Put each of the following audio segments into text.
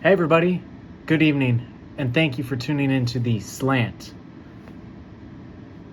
Hey everybody, good evening, and thank you for tuning into the Slant.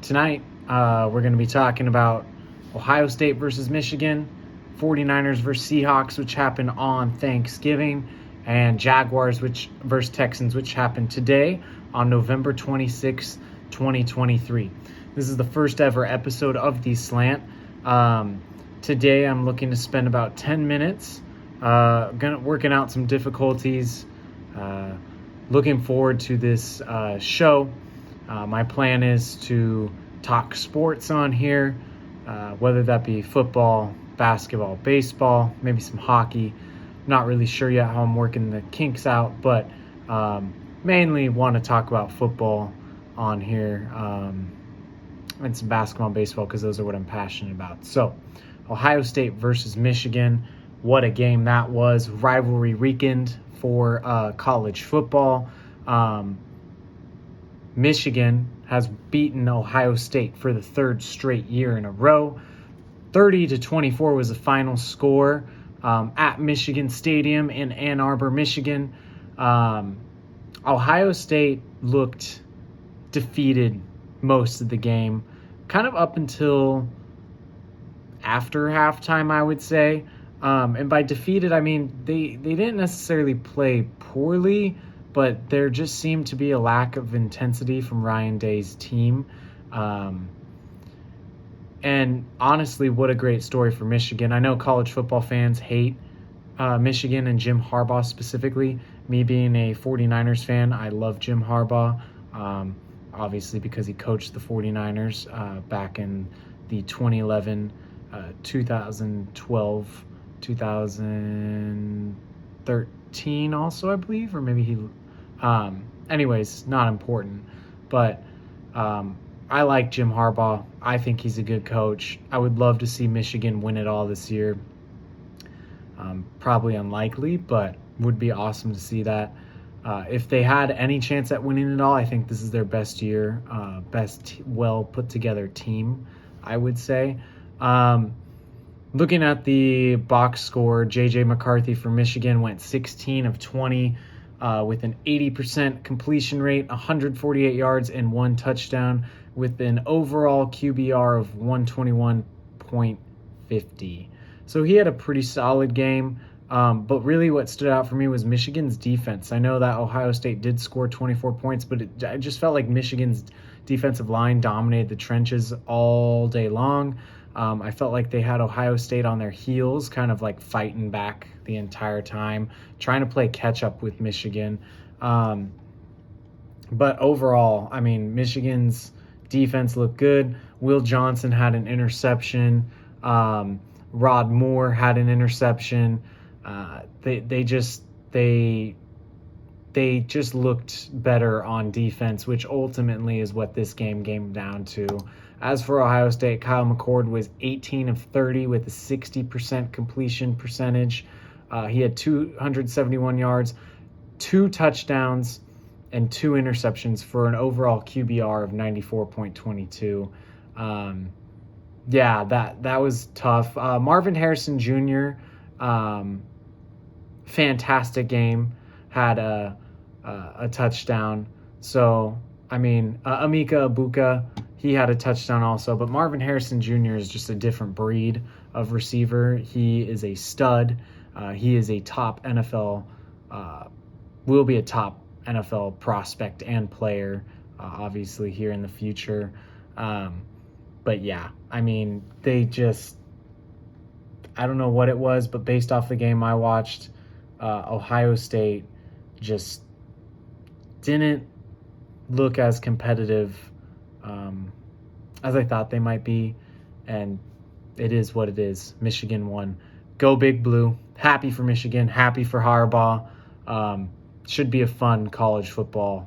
Tonight, we're going to be talking about Ohio State versus Michigan, 49ers versus Seahawks, which happened on Thanksgiving, and Jaguars versus Texans, which happened today on November 26, 2023. This is the first ever episode of the Slant. Today, I'm looking to spend about 10 minutes working out some difficulties. Looking forward to this show. My plan is to talk sports on here, whether that be football, basketball, baseball, maybe some hockey. Not really sure yet how I'm working the kinks out, but mainly want to talk about football on here and some basketball and baseball because those are what I'm passionate about. So, Ohio State versus Michigan. What a game that was. Rivalry weekend for college football. Michigan has beaten Ohio State for the third straight year in a row. 30-24 was the final score at Michigan Stadium in Ann Arbor, Michigan. Ohio State looked defeated most of the game, kind of up until after halftime, I would say. And by defeated, I mean they didn't necessarily play poorly, but there just seemed to be a lack of intensity from Ryan Day's team. And honestly, what a great story for Michigan. I know college football fans hate Michigan and Jim Harbaugh specifically. Me being a 49ers fan, I love Jim Harbaugh, obviously because he coached the 49ers back in the 2011, 2012, 2013 also, I believe, or maybe he anyways, not important, but I like Jim Harbaugh. I think he's a good coach. I would love to see Michigan win it all this year. Probably unlikely, but would be awesome to see that. If they had any chance at winning it all, I think this is their best year, well put together team, I would say. Looking at the box score, J.J. McCarthy for Michigan went 16 of 20 with an 80% completion rate, 148 yards, and 1 touchdown with an overall QBR of 121.50. So he had a pretty solid game, but really what stood out for me was Michigan's defense. I know that Ohio State did score 24 points, but I just felt like Michigan's defensive line dominated the trenches all day long. I felt like they had Ohio State on their heels, kind of like fighting back the entire time, trying to play catch up with Michigan. But overall, I mean, Michigan's defense looked good. Will Johnson had an interception. Rod Moore had an interception. They just looked better on defense, which ultimately is what this game came down to. As for Ohio State, Kyle McCord was 18 of 30 with a 60% completion percentage. He had 271 yards, 2 touchdowns, and 2 interceptions for an overall QBR of 94.22. That was tough. Marvin Harrison Jr., fantastic game, had a touchdown. So, I mean, Emeka Egbuka, he had a touchdown also, but Marvin Harrison Jr. is just a different breed of receiver. He is a stud. He is a top NFL, will be a top NFL prospect and player, obviously, here in the future. But yeah, I mean, I don't know what it was, but based off the game I watched, Ohio State just didn't look as competitive as I thought they might be, and it is what it is. Michigan won. Go Big Blue. Happy for Michigan. Happy for Harbaugh. Should be a fun college football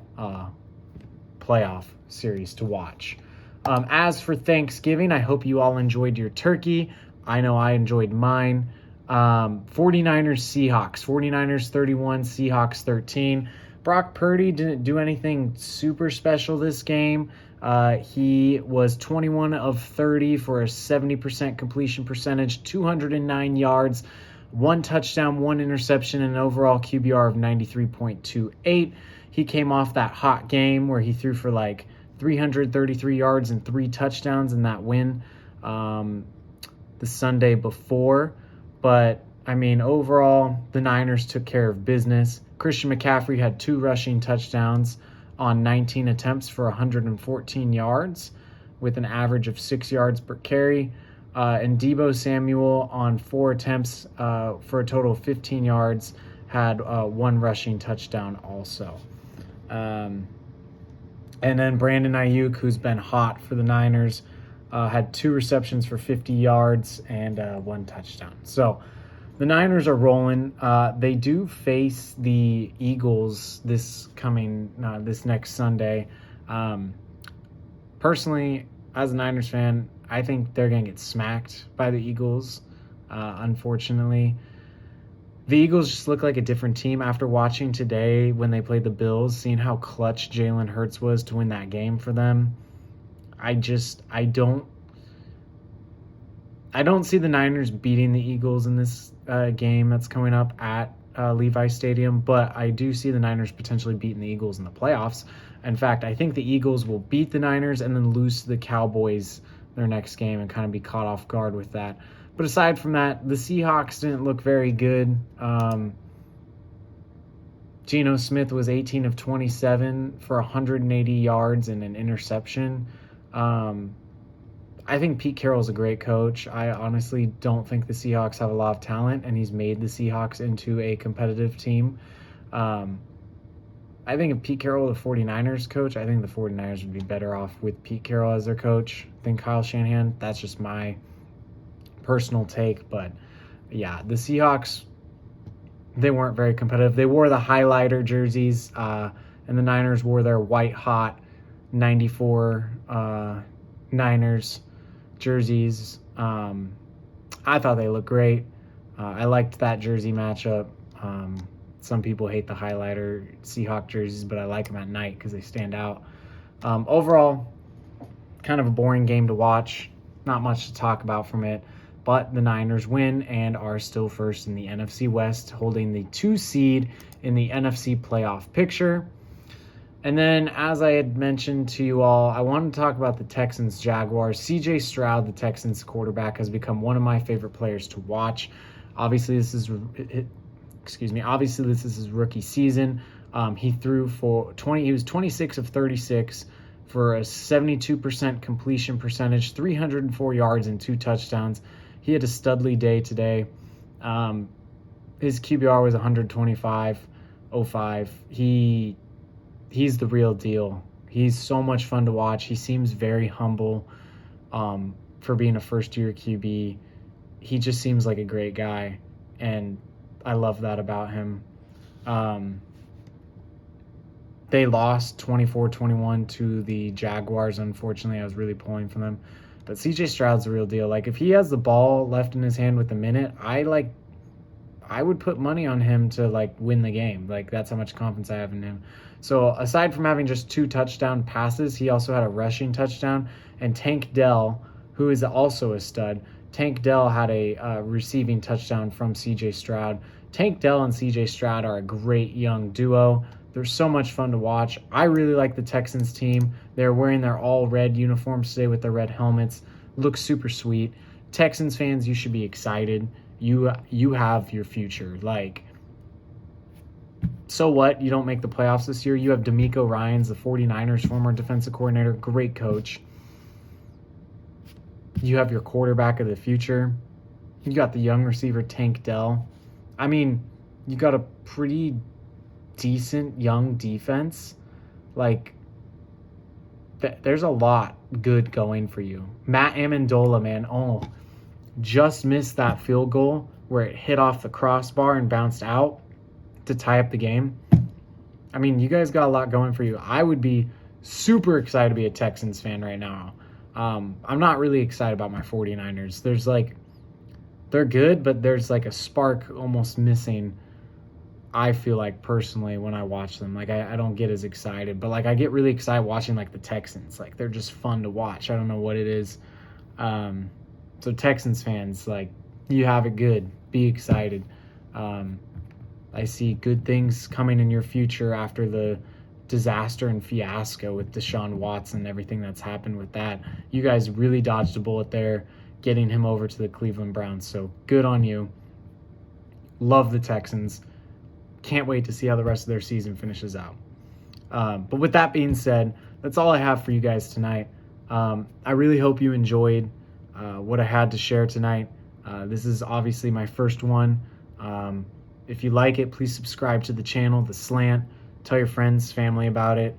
playoff series to watch. As for Thanksgiving, I hope you all enjoyed your turkey. I know I enjoyed mine. 49ers Seahawks. 49ers 31, Seahawks 13. Brock Purdy didn't do anything super special this game. He was 21 of 30 for a 70% completion percentage, 209 yards, 1 touchdown, 1 interception, and an overall QBR of 93.28. He came off that hot game where he threw for like 333 yards and 3 touchdowns in that win the Sunday before. But, I mean, overall, the Niners took care of business. Christian McCaffrey had 2 rushing touchdowns on 19 attempts for 114 yards with an average of 6 yards per carry. And Deebo Samuel on 4 attempts for a total of 15 yards had 1 rushing touchdown also. And then Brandon Ayuk, who's been hot for the Niners, had 2 receptions for 50 yards and 1 touchdown. So the Niners are rolling. They do face the Eagles this next Sunday. Personally, as a Niners fan, I think they're going to get smacked by the Eagles, unfortunately. The Eagles just look like a different team after watching today when they played the Bills, seeing how clutch Jalen Hurts was to win that game for them. I don't see the Niners beating the Eagles in this game that's coming up at Levi Stadium, but I do see the Niners potentially beating the Eagles in the playoffs. In fact, I think the Eagles will beat the Niners and then lose to the Cowboys their next game and kind of be caught off guard with that. But aside from that, the Seahawks didn't look very good. Geno Smith was 18 of 27 for 180 yards and an interception. I think Pete Carroll's a great coach. I honestly don't think the Seahawks have a lot of talent, and he's made the Seahawks into a competitive team. I think if Pete Carroll were the 49ers coach, I think the 49ers would be better off with Pete Carroll as their coach than Kyle Shanahan. That's just my personal take. But, yeah, the Seahawks, they weren't very competitive. They wore the highlighter jerseys, and the Niners wore their white-hot 94 Niners jerseys. I thought they looked great. I liked that jersey matchup. Some people hate the highlighter Seahawk jerseys, but I like them at night because they stand out. Overall, kind of a boring game to watch. Not much to talk about from it. But the Niners win and are still first in the NFC West, holding the 2 seed in the NFC playoff picture. And then, as I had mentioned to you all, I wanted to talk about the Texans-Jaguars. C.J. Stroud, the Texans quarterback, has become one of my favorite players to watch. Obviously, this is his rookie season. He threw for 20. He was 26 of 36 for a 72% completion percentage, 304 yards and 2 touchdowns. He had a studly day today. His QBR was 125.05. He's the real deal. He's so much fun to watch. He seems very humble for being a first-year QB. He just seems like a great guy, and I love that about him. They lost 24-21 to the Jaguars. Unfortunately, I was really pulling for them. But C.J. Stroud's the real deal. Like, if he has the ball left in his hand with a minute, I would put money on him to, win the game. That's how much confidence I have in him. So, aside from having just 2 touchdown passes, he also had a rushing touchdown. And Tank Dell, who is also a stud, Tank Dell had a receiving touchdown from C.J. Stroud. Tank Dell and C.J. Stroud are a great young duo. They're so much fun to watch. I really like the Texans team. They're wearing their all-red uniforms today with their red helmets. Looks super sweet. Texans fans, you should be excited. You have your future. So what? You don't make the playoffs this year. You have D'Amico Ryans, the 49ers former defensive coordinator. Great coach. You have your quarterback of the future. You got the young receiver Tank Dell. I mean, you got a pretty decent young defense. There's a lot good going for you. Matt Amendola, man, just missed that field goal where it hit off the crossbar and bounced out to tie up the game. I mean, you guys got a lot going for you. I would be super excited to be a Texans fan right now. I'm not really excited about my 49ers. They're good, but there's a spark almost missing, I feel like, personally, when I watch them. I don't get as excited, but I get really excited watching the Texans. They're just fun to watch. I don't know what it is. So Texans fans, You have it good. Be excited. I see good things coming in your future after the disaster and fiasco with Deshaun Watson and everything that's happened with that. You guys really dodged a bullet there, getting him over to the Cleveland Browns. So good on you. Love the Texans. Can't wait to see how the rest of their season finishes out. But with that being said, that's all I have for you guys tonight. I really hope you enjoyed what I had to share tonight. This is obviously my first one. If you like it, please subscribe to the channel, The Slant. Tell your friends, family about it.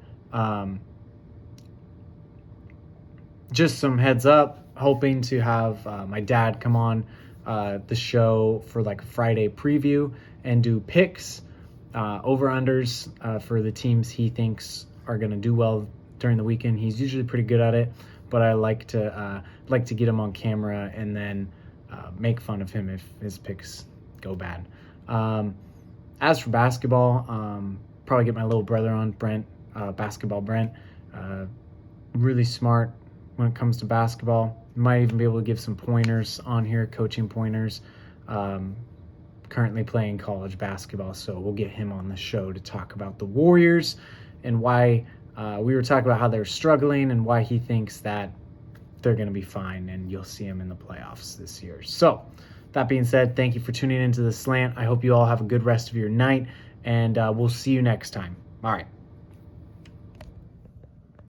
Just some heads up, hoping to have my dad come on the show for like a Friday preview and do picks, over-unders for the teams he thinks are going to do well during the weekend. He's usually pretty good at it, but I like to get him on camera and then make fun of him if his picks go bad. As for basketball, probably get my little brother on, Brent, Basketball Brent. Really smart when it comes to basketball. Might even be able to give some pointers on here, coaching pointers. Currently playing college basketball, so we'll get him on the show to talk about the Warriors and why we were talking about how they're struggling and why he thinks that they're going to be fine, and you'll see him in the playoffs this year. So that being said, thank you for tuning into The Slant. I hope you all have a good rest of your night, and we'll see you next time. All right.